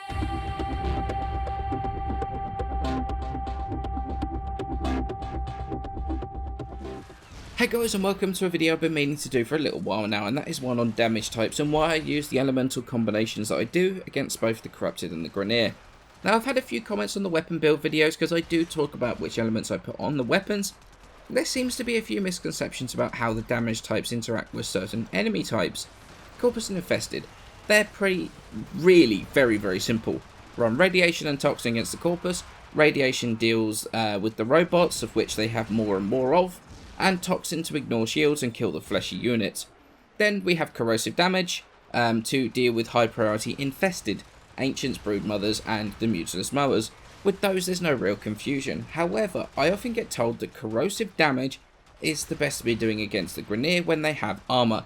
Hey guys, and welcome to a video I've been meaning to do for a little while now, and that is one on damage types and why I use the elemental combinations that I do against both the Corrupted and the Grineer. Now, I've had a few comments on the weapon build videos because I do talk about which elements I put on the weapons. There seems to be a few misconceptions about how the damage types interact with certain enemy types. Corpus and Infested, they're really very simple. Run Radiation and Toxin against the Corpus. Radiation deals with the robots, of which they have more and more of, and Toxin to ignore shields and kill the fleshy units. Then we have Corrosive Damage to deal with high priority Infested, Ancients, Broodmothers, and the Mutilous Mowers. With those there's no real confusion. However, I often get told that Corrosive Damage is the best to be doing against the Grineer when they have armour.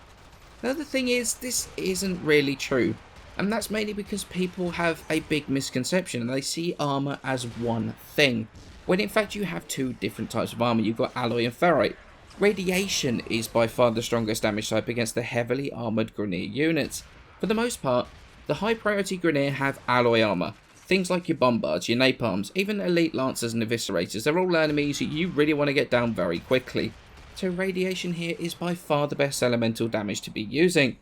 Now the thing is, this isn't really true, and that's mainly because people have a big misconception and they see armour as one thing, when in fact you have two different types of armour. You've got Alloy and Ferrite. Radiation is by far the strongest damage type against the heavily armoured Grineer units. For the most part, the high priority Grineer have alloy armour. Things like your Bombards, your Napalms, even Elite Lancers and Eviscerators, they're all enemies that you really want to get down very quickly. So Radiation here is by far the best elemental damage to be using.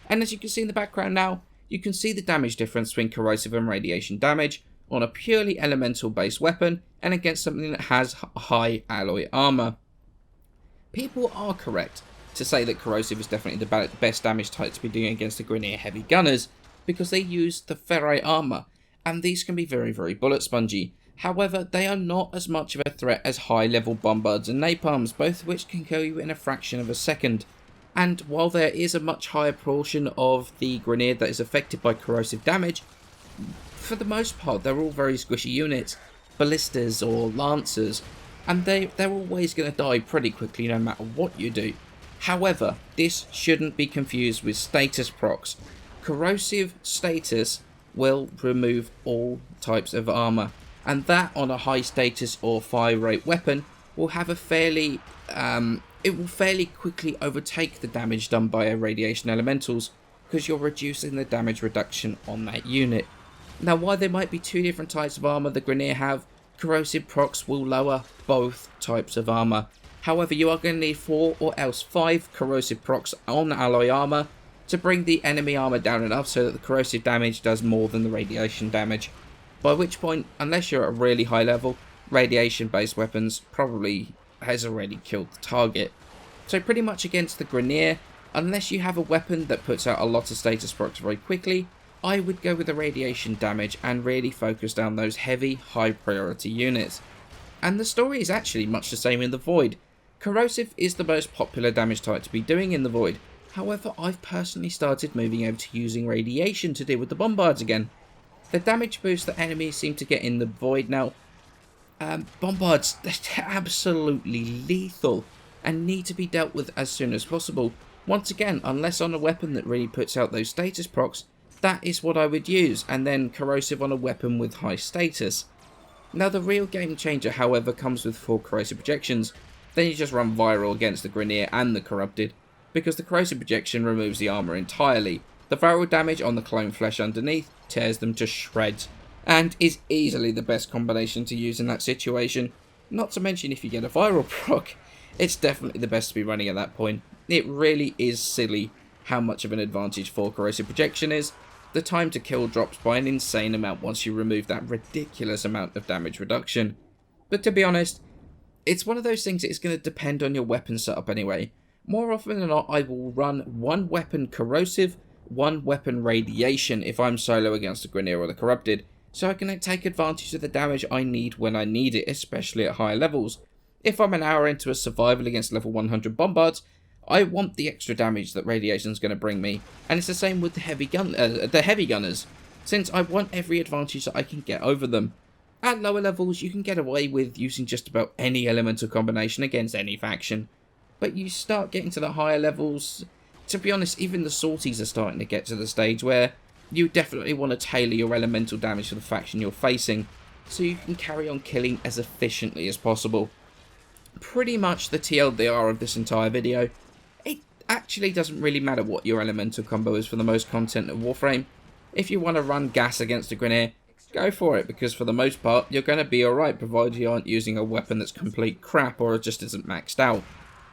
And as you can see in the background now, you can see the damage difference between Corrosive and Radiation damage on a purely elemental based weapon and against something that has high alloy armour. People are correct to say that Corrosive is definitely the best damage type to be doing against the Grineer heavy gunners, because they use the Ferrite armour, and these can be very bullet spongy. However, they are not as much of a threat as high level Bombards and Napalms, both of which can kill you in a fraction of a second. And while there is a much higher portion of the Grineer that is affected by Corrosive Damage, for the most part they're all very squishy units, Ballistas or Lancers, and they're always going to die pretty quickly no matter what you do. However, this shouldn't be confused with status procs. Corrosive status will remove all types of armour, and that on a high status or fire rate weapon will have a fairly quickly overtake the damage done by Radiation Elementals, because you're reducing the damage reduction on that unit. Now, while there might be two different types of armour the Grineer have, Corrosive procs will lower both types of armour. However, you are going to need 4 or else 5 Corrosive procs on alloy armour to bring the enemy armour down enough so that the Corrosive damage does more than the Radiation damage. By which point, unless you're at a really high level, Radiation based weapons probably has already killed the target. So pretty much against the Grineer, unless you have a weapon that puts out a lot of status procs very quickly, I would go with the Radiation damage and really focus down those heavy, high priority units. And the story is actually much the same in the Void. Corrosive is the most popular damage type to be doing in the Void. However, I've personally started moving over to using Radiation to deal with the Bombards again. The damage boost that enemies seem to get in the Void now, Bombards, they're absolutely lethal and need to be dealt with as soon as possible. Once again, unless on a weapon that really puts out those status procs, that is what I would use, and then Corrosive on a weapon with high status. Now the real game changer, however, comes with 4 Corrosive Projections. Then you just run viral against the Grineer and the Corrupted, because the Corrosive Projection removes the armour entirely. The viral damage on the clone flesh underneath tears them to shreds, and is easily the best combination to use in that situation. Not to mention, if you get a viral proc, it's definitely the best to be running at that point. It really is silly how much of an advantage 4 Corrosive Projection is. The time to kill drops by an insane amount once you remove that ridiculous amount of damage reduction. But to be honest, it's one of those things that is going to depend on your weapon setup anyway. More often than not, I will run 1 weapon Corrosive, 1 weapon Radiation if I'm solo against the Grineer or the Corrupted, so I can take advantage of the damage I need when I need it, especially at higher levels. If I'm an hour into a survival against level 100 Bombards, I want the extra damage that Radiation's going to bring me, and it's the same with the heavy gunners, since I want every advantage that I can get over them. At lower levels, you can get away with using just about any elemental combination against any faction, but you start getting to the higher levels, to be honest, even the Salties are starting to get to the stage where you definitely want to tailor your elemental damage to the faction you're facing, so you can carry on killing as efficiently as possible. Pretty much the TLDR of this entire video, it actually doesn't really matter what your elemental combo is for the most content of Warframe. If you want to run gas against a Grineer, go for it, because for the most part you're going to be alright, provided you aren't using a weapon that's complete crap or just isn't maxed out.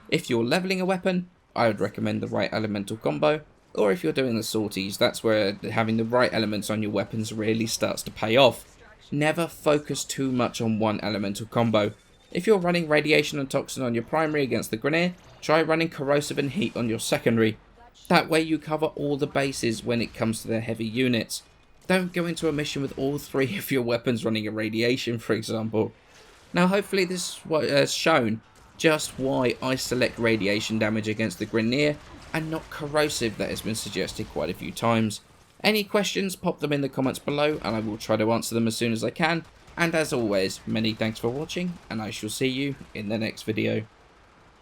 If you're leveling a weapon, I would recommend the right elemental combo, or if you're doing the sorties, that's where having the right elements on your weapons really starts to pay off. Never focus too much on one elemental combo. If you're running Radiation and Toxin on your primary against the Grineer, try running Corrosive and Heat on your secondary. That way you cover all the bases when it comes to their heavy units. Don't go into a mission with all three of your weapons running Irradiation, for example. Now hopefully this has shown just why I select Radiation damage against the Grineer and not Corrosive that has been suggested quite a few times. Any questions, pop them in the comments below and I will try to answer them as soon as I can. And as always, many thanks for watching and I shall see you in the next video.